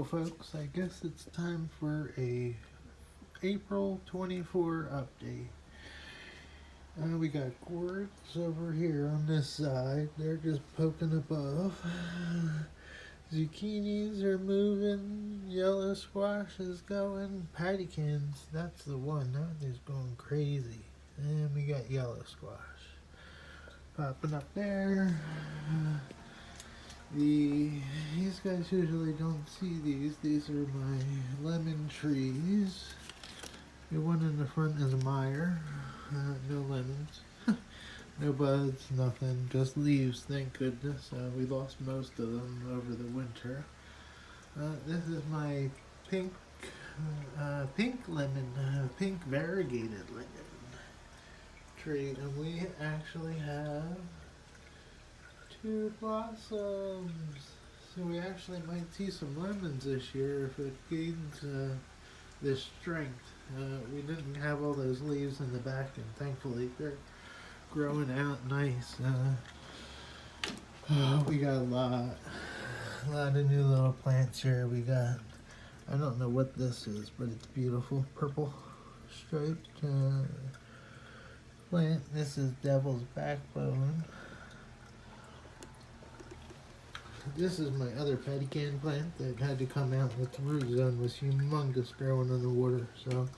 Hello folks, I guess it's time for a April 24 update. We got gourds over here on this side, they're just poking above. Zucchinis are moving, yellow squash is going, patty cans, that's the one, that is going crazy. And we got yellow squash popping up there. These guys usually don't see these. These are my lemon trees. The one in the front is a Meyer. No lemons. No buds, nothing. Just leaves, thank goodness. We lost most of them over the winter. This is my pink lemon, pink variegated lemon tree. And we actually have 2 blossoms. So we actually might see some lemons this year if it gains this strength. We didn't have all those leaves in the back, and thankfully they're growing out nice. We got a lot of new little plants here. We got, I don't know what this is, but it's beautiful, purple striped plant. This is Devil's Backbone. This is my other patty can plant that had to come out with the root zone, was humongous growing in the water. So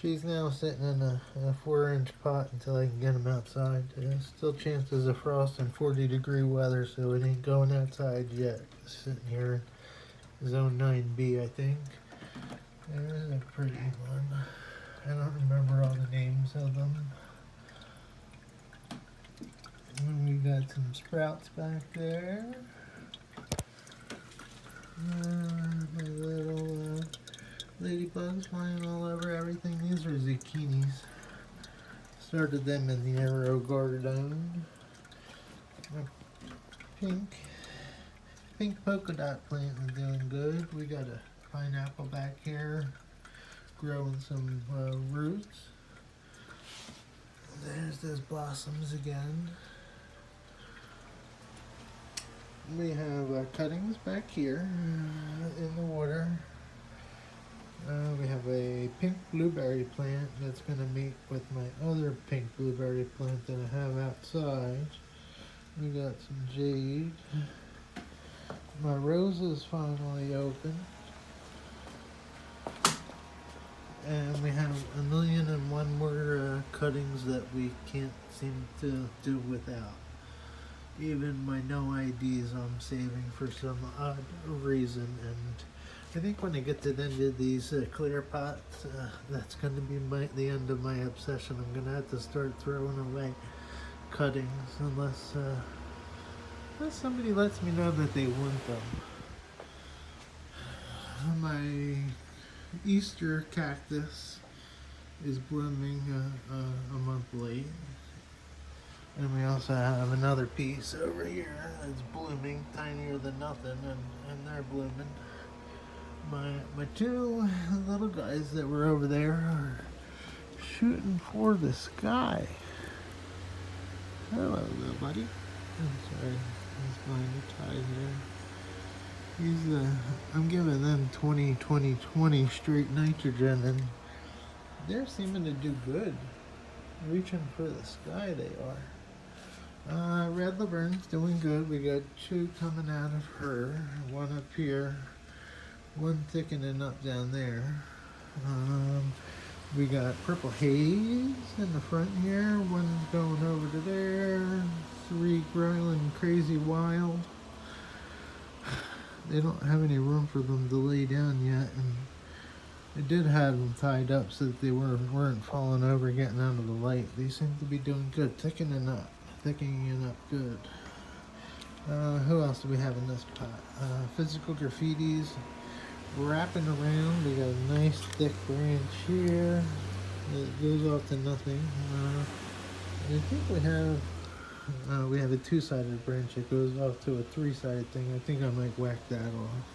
she's now sitting in a 4-inch pot until I can get them outside. There's still chances of frost and 40-degree weather, so it ain't going outside yet. It's sitting here in zone 9B, I think. There's a pretty one. I don't remember all the names of them. And we got some sprouts back there. My little ladybugs flying all over everything. These are zucchinis. Started them in the Aero garden. Pink polka dot plant is doing good. We got a pineapple back here growing some roots. There's those blossoms again. We have cuttings back here in the water. We have a pink blueberry plant that's going to mate with my other pink blueberry plant that I have outside. We got some jade. My rose is finally open. And we have 1,000,001 more cuttings that we can't seem to do without. Even my no IDs I'm saving for some odd reason, and I think when I get to the end of these clear pots, that's going to be the end of my obsession. I'm going to have to start throwing away cuttings unless somebody lets me know that they want them. My Easter cactus is blooming a month late. And we also have another piece over here that's blooming, tinier than nothing, and they're blooming. My 2 little guys that were over there are shooting for the sky. Hello, little buddy. I'm sorry, he's behind the tie here. I'm giving them 20 straight nitrogen, and they're seeming to do good. Reaching for the sky, they are. Red Laverne's doing good. We got 2 coming out of her. One up here, one thickening up down there. We got purple haze in the front here. One's going over to there. 3 growing crazy wild. They don't have any room for them to lay down yet, and I did have them tied up so that they weren't falling over, getting out of the light. They seem to be doing good, thickening up good. Who else do we have in this pot? Physical graffitis wrapping around. We got a nice thick branch here that goes off to nothing. I think we have a 2-sided branch that goes off to a 3-sided thing. I think I might whack that off.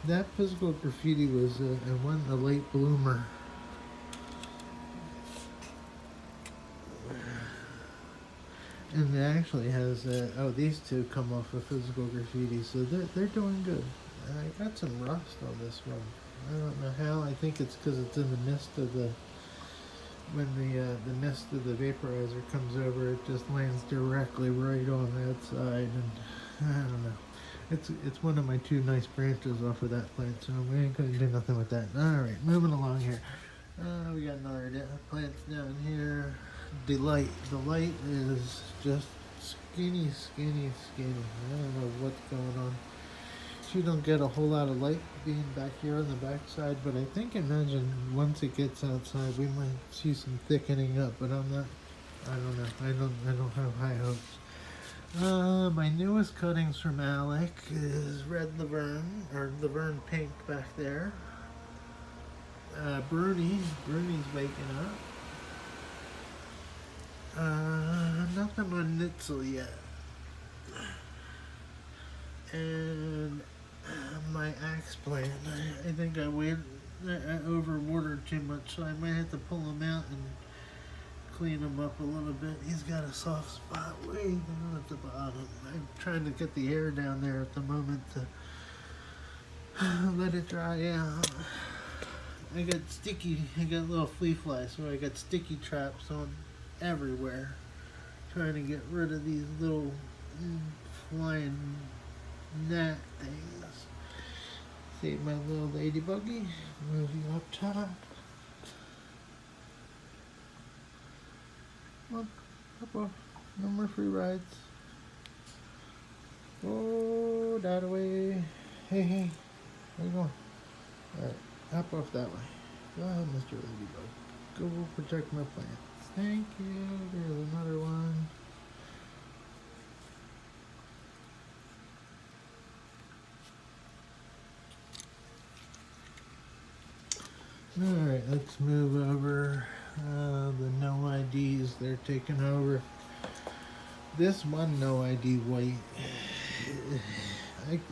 That physical graffiti was a late bloomer. And it actually has, these 2 come off of physical graffiti, so they're doing good. I got some rust on this one. I don't know how. I think it's because it's in the mist of the when the mist of the vaporizer comes over, it just lands directly right on that side, and I don't know. It's one of my two nice branches off of that plant, so we ain't gonna do nothing with that. All right, moving along here. We got another plants down here. Delight. Delight is just skinny, skinny, skinny. I don't know what's going on. She don't get a whole lot of light being back here on the backside, but I think imagine once it gets outside, we might see some thickening up. But I'm not. I don't know. I don't have high hopes. My newest cuttings from Alec is red Laverne or Laverne pink back there. Bruni's waking up. Nothing on Nitzel yet. And my axe plant, I think I overwatered too much, so I might have to pull him out and clean him up a little bit. He's got a soft spot way down at the bottom. I'm trying to get the air down there at the moment to let it dry out. I got little flea flies, so I got sticky traps on everywhere, trying to get rid of these little flying gnat things. Save my little ladybuggy. Move you up top. Up off. No more free rides. Oh, that away. Hey, where you going? Alright, hop off that way. Go ahead, Mr. Ladybug. Go protect my plants. Thank you. There's another one. Alright, let's move over. The no IDs, they're taking over. This one no ID white,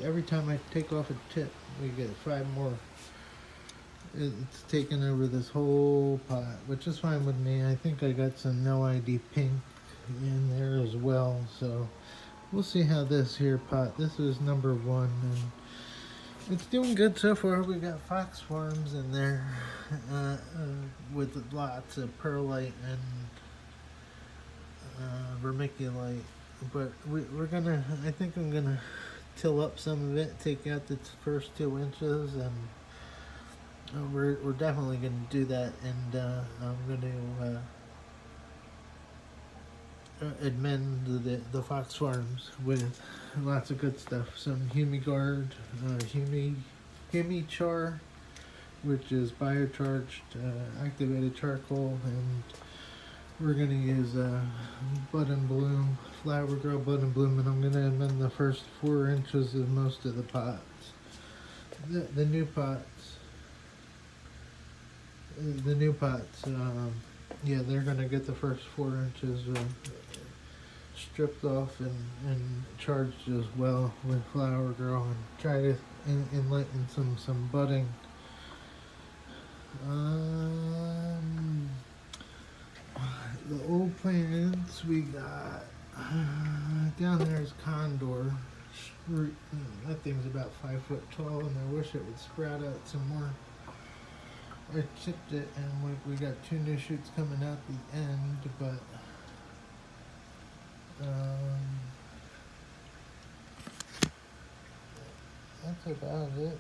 every time I take off a tip, we get 5 more. It's taken over this whole pot, which is fine with me. I think I got some no ID pink in there as well, so we'll see how this here pot, this is number 1, and it's doing good so far. We got fox farms in there with lots of perlite and vermiculite, but we're gonna, I think I'm gonna till up some of it, take out the first 2 inches, and we're definitely gonna do that, and I'm gonna amend the fox farms with lots of good stuff. Some Humiguard, Humichar, which is biocharged activated charcoal, and we're gonna use Bud and Bloom, Flower Girl Bud and Bloom, and I'm gonna amend the first 4 inches of most of the pots. The new pots. Yeah, they're gonna get the first 4 inches stripped off and charged as well with Flower Girl, and try to enlighten some budding. The old plants we got down there is Condor. That thing's about 5 foot tall, and I wish it would sprout out some more. I chipped it, and we got 2 new shoots coming out the end, but that's about it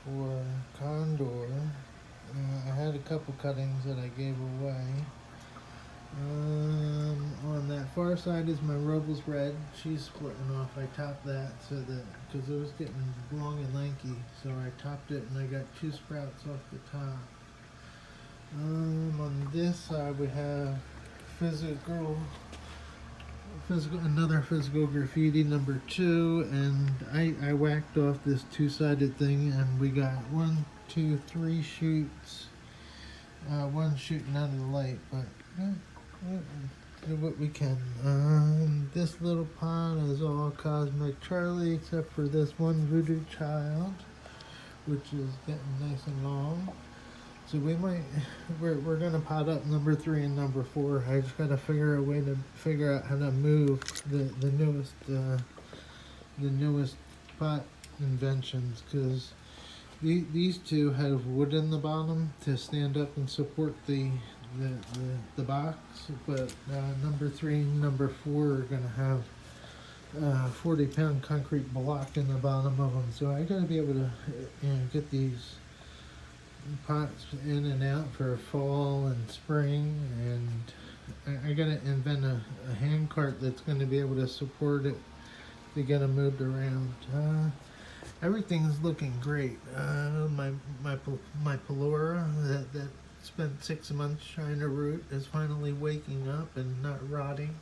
for Condor. I had a couple cuttings that I gave away. On that far side is my Robles Red. She's splitting off. I topped that so that, because it was getting long and lanky, so I topped it, and I got 2 sprouts off the top. On this side we have another physical graffiti number 2, and I whacked off this 2-sided thing, and we got 1, 2, 3 shoots. One shooting out of the light, but do what we can. This little pond is all Cosmic Charlie, except for this one Voodoo Child, which is getting nice and long. So we're gonna pot up number 3 and number 4. I just gotta figure out how to move the newest pot inventions, because these two have wood in the bottom to stand up and support the box, but number 3 and number 4 are going to have 40-pound concrete block in the bottom of them. So I got to be able to get these pots in and out for fall and spring, and I got to invent a hand cart that's going to be able to support it to get them moved around. Everything's looking great. My Pelora that spent 6 months trying to root is finally waking up and not rotting.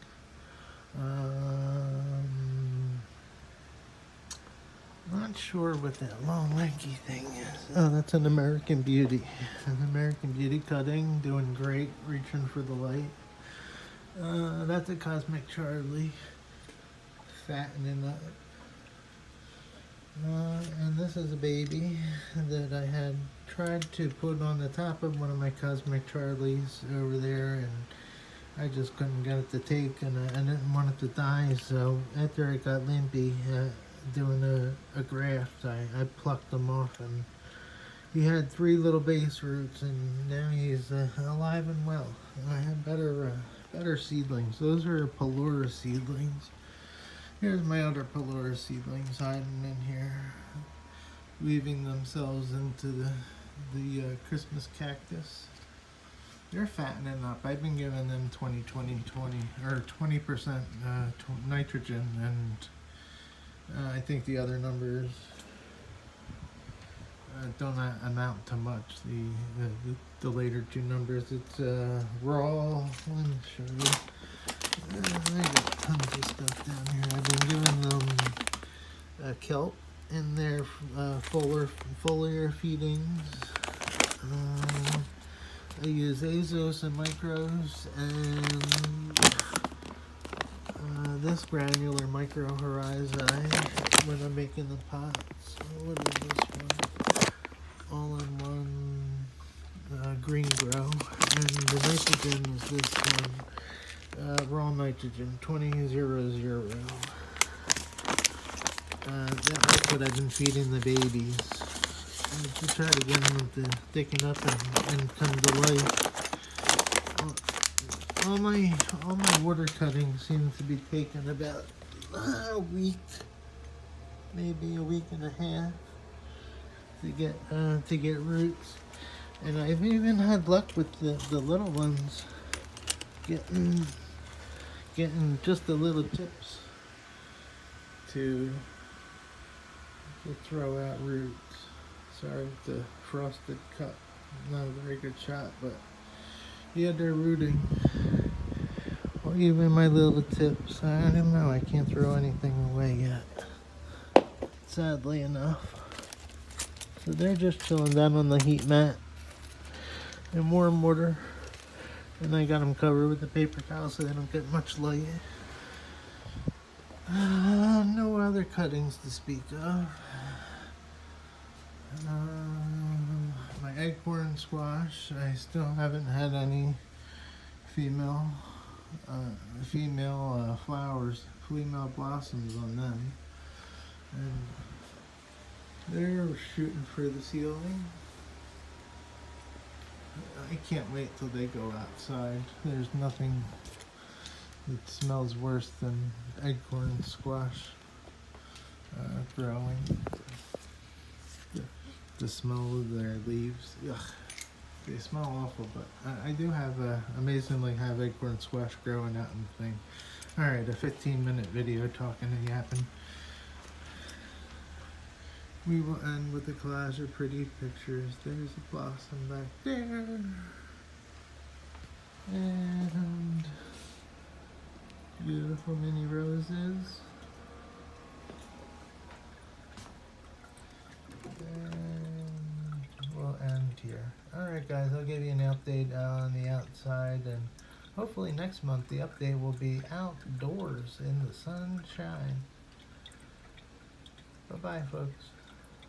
Not sure what that long lanky thing is. Oh, that's an American Beauty. An American Beauty cutting, doing great, reaching for the light. That's a Cosmic Charlie, fattening up. And this is a baby that I had tried to put on the top of one of my Cosmic Charlies over there, and I just couldn't get it to take, and I didn't want it to die. So after it got limpy, doing a graft, I plucked them off, and he had 3 little base roots, and now he's alive and well. I have better seedlings. Those are Pelora seedlings. Here's my other Pelora seedlings hiding in here, weaving themselves into the Christmas cactus. They're fattening up. I've been giving them 20 or 20% nitrogen, and I think the other numbers don't amount to much. The later 2 numbers, it's raw. Let me show you. I got tons of stuff down here. I've been giving them kelp in their foliar feedings. I use azos and micros, and this granular mycorrhizae when I'm making the pots. What is this one? All-in-one green grow, and the nitrogen is this one, raw nitrogen 2000. That's what I've been feeding the babies to try to get them to thicken up and come to life. All my water cuttings seem to be taking about a week, maybe a week and a half to get roots. And I've even had luck with the little ones getting just the little tips to throw out roots. Sorry if the frosted cup, not a very good shot, but yeah, they're rooting. Or even my little tips. I don't know, I can't throw anything away yet, sadly enough. So they're just chilling down on the heat mat in warm water. And I got them covered with the paper towel so they don't get much light. No other cuttings to speak of. My acorn squash, I still haven't had any female flowers, female blossoms on them. And they're shooting for the ceiling. I can't wait till they go outside. There's nothing that smells worse than acorn squash growing. The smell of their leaves, ugh, they smell awful, but I do have amazingly have acorn squash growing out in the thing. Alright, a 15-minute video talking and yapping. We will end with a collage of pretty pictures. There's a blossom back there. And beautiful mini roses. And we'll end here. Alright guys, I'll give you an update on the outside, and hopefully next month the update will be outdoors in the sunshine. Bye-bye folks.